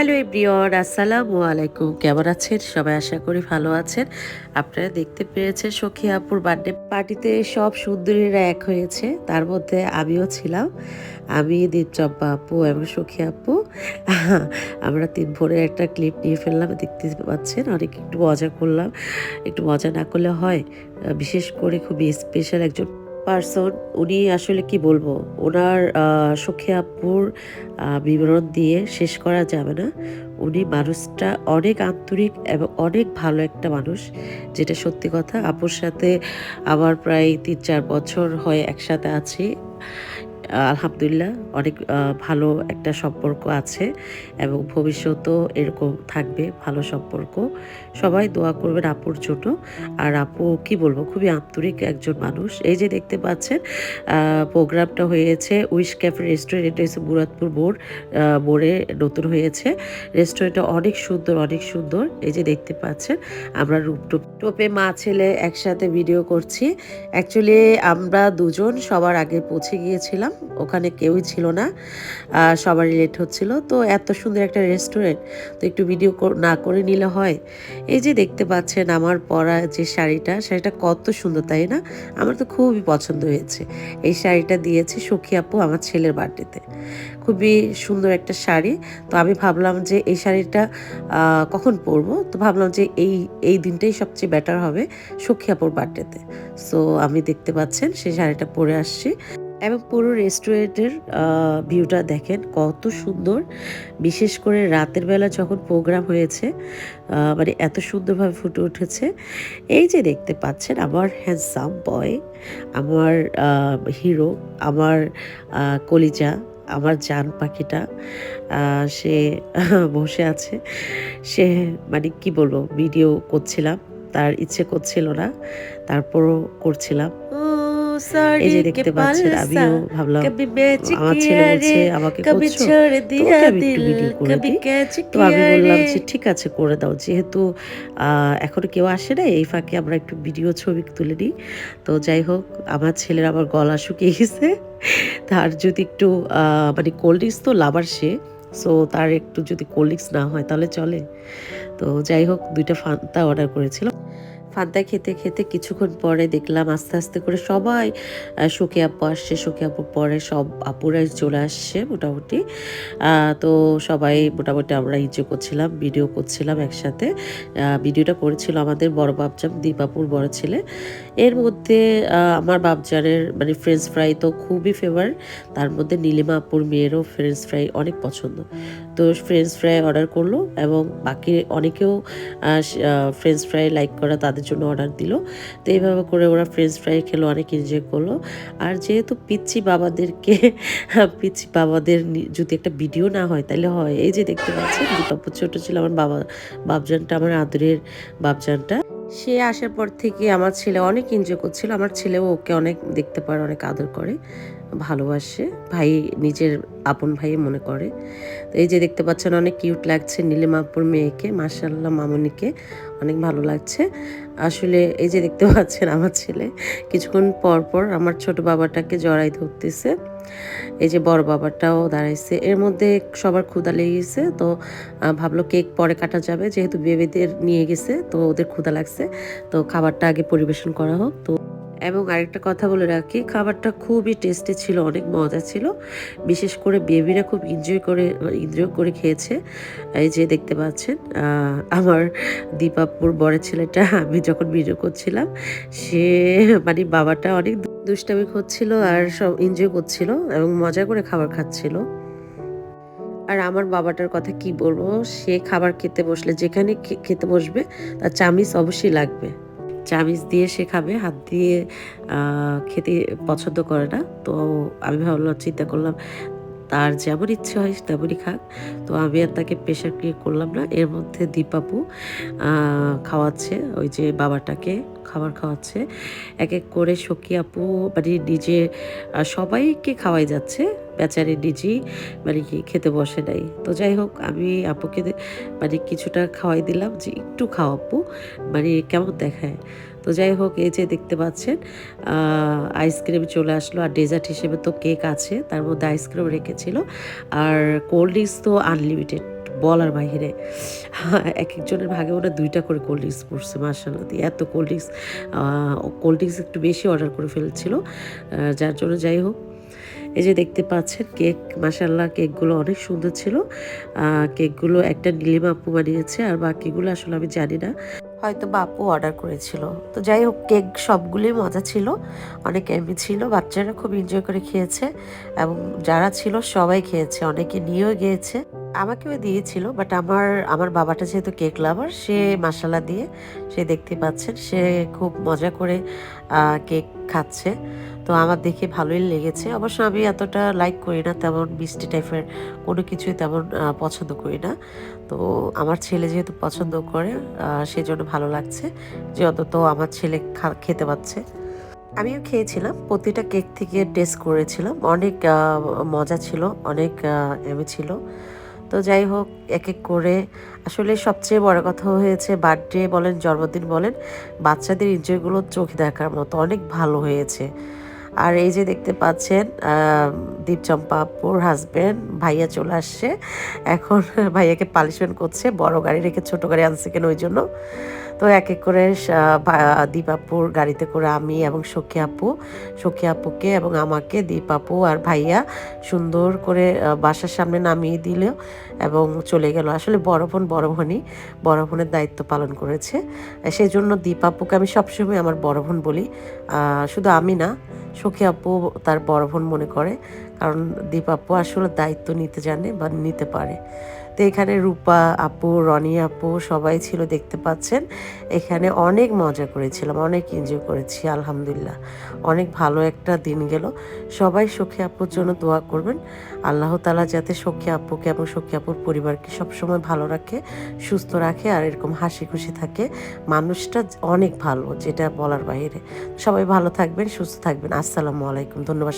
Hello everyone, আসসালামু আলাইকুম। কেমন আছেন সবাই? আশা করি ভালো আছেন। আপনারা দেখতে পেয়েছেন সখী আপুর বার্থডে পার্টিতে সব সুন্দরীরা এক হয়েছে, তার মধ্যে আমিও ছিলাম। আমি, দীপচম্পা আপু এবং সখী আপু আমরা তিন বোনের একটা ক্লিপ নিয়ে ফেললাম, দেখতে পাচ্ছেন। অনেক একটু মজা করলাম, একটু মজা না করলে হয়। বিশেষ করে খুবই স্পেশাল একজন পার্সন উনি, আসলে কি বলবো, ওনার সখী আপুর বিবরণ দিয়ে শেষ করা যাবে না। উনি মানুষটা অনেক আন্তরিক এবং অনেক ভালো একটা মানুষ, যেটা সত্যি কথা। আপুর সাথে আমার প্রায় ৩-৪ বছর হয় একসাথে আছি। আলহামদুলিল্লাহ অনেক ভালো একটা সম্পর্ক আছে এবং ভবিষ্যতেও এরকম থাকবে ভালো সম্পর্ক। সবাই দোয়া করবেন আপুর জন্য। আর আপু কি বলবো, খুবই আন্তরিক একজন মানুষ। এই যে দেখতে পাচ্ছেন প্রোগ্রামটা হয়েছে উইশ ক্যাফে রেস্টুরেন্ট, এটা হচ্ছে মুরাদপুর মোড়ে নতুন হয়েছে। রেস্টুরেন্টটা অনেক সুন্দর, অনেক সুন্দর। এই যে দেখতে পাচ্ছেন আমরা রূপটোপে মা ছেলে একসাথে ভিডিও করছি। অ্যাকচুয়ালি আমরা দুজন সবার আগে পৌঁছে গিয়েছিলাম, ওখানে কেউই ছিল না, সবারই লেট হচ্ছিল। তো এত সুন্দর একটা রেস্টুরেন্ট, তো একটু ভিডিও না করে নিলে হয়। এই যে দেখতে পাচ্ছেন আমার পরা যে শাড়িটা কত সুন্দর, তাই না? আমার তো খুবই পছন্দ হয়েছে। এই শাড়িটা দিয়েছে সখী আপু আমার ছেলের বার্থডেতে। খুবই সুন্দর একটা শাড়ি। তো আমি ভাবলাম যে এই শাড়িটা কখন পরবো, তো ভাবলাম যে এই এই দিনটাই সবচেয়ে বেটার হবে সখী আপুর বার্থডেতে। সো আমি দেখতে পাচ্ছেন সেই শাড়িটা পরে আসছি এবং পুরো রেস্টুরেন্টের ভিউটা দেখেন কত সুন্দর। বিশেষ করে রাতের বেলা যখন প্রোগ্রাম হয়েছে, মানে এত সুন্দরভাবে ফুটে উঠেছে। এই যে দেখতে পাচ্ছেন আমার হ্যান্ডসাম বয়, আমার হিরো, আমার কলিজা, আমার জান পাখিটা, সে বসে আছে। সে, মানে কি বলবো, ভিডিও করছিলাম, তার ইচ্ছে করছিল না, তারপরও করছিলাম। এই যে দেখতে পাচ্ছেন আমিও ভাবলাম, আমার ছেলে বলছে আমাকে করছো, তো ওকে আমি একটু ভিডিও করে দিই। তো আমি বললাম যে ঠিক আছে করে দাও, যেহেতু এখনো কেউ আসে না, এই ফাঁকে আমরা একটু ভিডিও ছবি তুলে নিই। তো যাই হোক, আমার ছেলের আবার গলা শুকিয়ে গেছে, তার যদি একটু মানে কোল্ড ড্রিঙ্কস তো লাভার সে, সো তার একটু যদি কোল্ড ড্রিঙ্কস না হয় তাহলে চলে। তো যাই হোক, 2টা ফান্তা অর্ডার করেছিলাম। ফান্তা খেতে খেতে কিছুক্ষণ পরে দেখলাম আস্তে আস্তে করে সবাই, সখী আপু আসছে, সখী আপুর পরে সব আপুরাই চলে আসছে মোটামুটি। তো সবাই মোটামুটি আমরা এনজয় করছিলাম, ভিডিও করছিলাম একসাথে। ভিডিওটা করেছিল আমাদের বড় বাপজান, দীপাপুর বড় ছেলে। এর মধ্যে আমার বাপজানের মানে ফ্রেঞ্চ ফ্রাই তো খুবই ফেভারিট। তার মধ্যে নীলিমা আপুর মেয়েরও ফ্রেঞ্চ ফ্রাই অনেক পছন্দ। তো ফ্রেঞ্চ ফ্রাই অর্ডার করলো এবং বাকি অনেকেও ফ্রেঞ্চ ফ্রাই লাইক করা, তাদের জন্য অর্ডার দিল। তো এইভাবে করে ওরা ফ্রেঞ্চ ফ্রাই খেলো, অনেক এনজয় করলো। আর যেহেতু পিচ্ছি বাবাদেরকে পিচ্ছি বাবাদের যদি একটা ভিডিও না হয় তাহলে হয়। এই যে দেখতে পাচ্ছেন দীপাপু ছোট ছিল, আমার বাপজানটা, আমার আদরের বাপজানটা। সে আসার পর থেকে আমার ছেলে অনেক এনজয় করছিল। আমার ছেলেও ওকে অনেক দেখতে পারে, অনেক আদর করে, ভালোবাসে, ভাই, নিজের আপন ভাই মনে করে। তো এই যে দেখতে পাচ্ছেন অনেক কিউট লাগছে নীলিমা আপুর মেয়েকে, মাশাআল্লাহ মামুনিকে অনেক ভালো লাগছে। আসলে এই যে দেখতে পাচ্ছেন আমার ছেলে কিছুক্ষণ পর পর আমার ছোট বাবাটাকে জড়াই ধরতেছে। এই যে বড় বাবাটাও দাঁড়াইছে। এর মধ্যে সবার ক্ষুধা লেগে গেছে, তো ভাবলো কেক পরে কাটা যাবে, যেহেতু বেবিদের নিয়ে গেছে তো ওদের ক্ষুধা লাগছে, তো খাবারটা আগে পরিবেশন করা হোক। তো এবং আরেকটা কথা বলে রাখি, খাবারটা খুবই টেস্টি ছিল, অনেক মজা ছিল। বিশেষ করে বেবিরা খুব এনজয় করে খেয়েছে। এই যে দেখতে পাচ্ছেন আমার দীপাপুর বড় ছেলেটা, আমি যখন ভিডিও করছিলাম, সে মানে বাবাটা অনেক দুষ্টামি করছিল আর সব এনজয় করছিল এবং মজা করে খাবার খাচ্ছিল। আর আমার বাবাটার কথা কি বলবো, সে খাবার খেতে বসলে যেখানে খেতে বসবে তার চামিচ অবশ্যই লাগবে। চামিচ দিয়ে সে খাবে, হাত দিয়ে খেতে পছন্দ করে না। তো আমি ভাবলাম, চিন্তা করলাম তার যেমন ইচ্ছে হয় তেমনই খাক। তো আমি আর তাকে প্রেশার ক্রিয়েট করলাম না। এর মধ্যে দীপাপু খাওয়াচ্ছে ওই যে বাবাটাকে, খাবার খাওয়াচ্ছে এক এক করে। সখী আপু মানে নিজে সবাইকে খাওয়াই যাচ্ছে, বেচারি নিজেই মানে কি খেতে বসে নাই। তো যাই হোক, আমি আপুকে মানে কিছুটা খাওয়াই দিলাম যে একটু খাও আপু, মানে কেমন দেখায়। তো যাই হোক, এই যে দেখতে পাচ্ছেন আইসক্রিম চলে আসলো, আর ডেজার্ট হিসেবে তো কেক আছে, তার মধ্যে আইসক্রিম রেখেছিল, আর কোল্ড ড্রিঙ্কস তো আনলিমিটেড বলার বাহিরে। এক একজনের ভাগে ওরা ২টা করে কোল্ড ড্রিঙ্কস পড়ছে মাশাআল্লাহ দিয়ে। এত কোল্ড ড্রিঙ্কস একটু বেশি অর্ডার করে ফেলেছিল। যার জন্য যাই হোক, এই যে দেখতে পাচ্ছেন কেক, মাশাআল্লাহ কেকগুলো অনেক সুন্দর ছিল। কেকগুলো একটা নীলিমা আপু বানিয়েছে, আর বাকিগুলো আসলে আমি জানি না, হয়তো বা আপু অর্ডার করেছিল। তো যাই হোক, কেক সবগুলোই মজা ছিল, অনেক এমনি ছিল, বাচ্চারা খুব এনজয় করে খেয়েছে এবং যারা ছিল সবাই খেয়েছে, অনেকে নিয়েও গিয়েছে, আমাকেও দিয়েছিল। বাট আমার আমার বাবাটা যেহেতু কেক লাভার, সে মাসালা দিয়ে, সে দেখতে পাচ্ছেন সে খুব মজা করে কেক খাচ্ছে। তো আমার দেখে ভালোই লেগেছে। অবশ্য আমি এতটা লাইক করি না, তেমন মিষ্টি টাইপের কোনো কিছুই তেমন পছন্দ করি না। তো আমার ছেলে যেহেতু পছন্দ করে, সেজন্য ভালো লাগছে যে অন্তত আমার ছেলে খেতে পাচ্ছে। আমিও খেয়েছিলাম, প্রতিটা কেক থেকে টেস্ট করেছিলাম, অনেক মজা ছিল, অনেক এমনি ছিল। তো যাই হোক, এক এক করে আসলে সবচেয়ে বড় কথা হয়েছে, বার্থডে বলেন জন্মদিন বলেন, বাচ্চাদের এনজয়গুলো চোখে দেখার মতো অনেক ভালো হয়েছে। আর এই যে দেখতে পাচ্ছেন দীপচম্পা আপুর হাজব্যান্ড ভাইয়া চলে আসছে, এখন ভাইয়াকে পানিশমেন্ট করছে, বড় গাড়ি রেখে ছোট গাড়ি আনছে কেন ওই জন্য। তো এক এক করে দীপ আপুর গাড়িতে করে আমি এবং সখী আপুকে এবং আমাকে দীপ আপু আর ভাইয়া সুন্দর করে বাসার সামনে নামিয়ে দিল এবং চলে গেল। আসলে বড় বোনই বড় বোনের দায়িত্ব পালন করেছে, সেই জন্য দীপ আপুকে আমি সবসময় আমার বড় বোন বলি। শুধু আমি না, সখী আপু তার বড় বোন মনে করে, কারণ দীপ আপু আসলে দায়িত্ব নিতে জানে বা নিতে পারে। তো এখানে রূপা আপু, রনি আপু সবাই ছিল, দেখতে পাচ্ছেন। এখানে অনেক মজা করেছিলাম, অনেক এনজয় করেছি, আলহামদুলিল্লাহ অনেক ভালো একটা দিন গেল। সবাই সখী আপুর জন্য দোয়া করবেন, আল্লাহ তাআলা যাতে সখী আপুকে এবং সখী আপুর পরিবারকে সবসময় ভালো রাখে, সুস্থ রাখে, আর এরকম হাসি খুশি থাকে। মানুষটা অনেক ভালো, যেটা বলার বাইরে। সবাই ভালো থাকবেন, সুস্থ থাকবেন। আসসালামু আলাইকুম, ধন্যবাদ।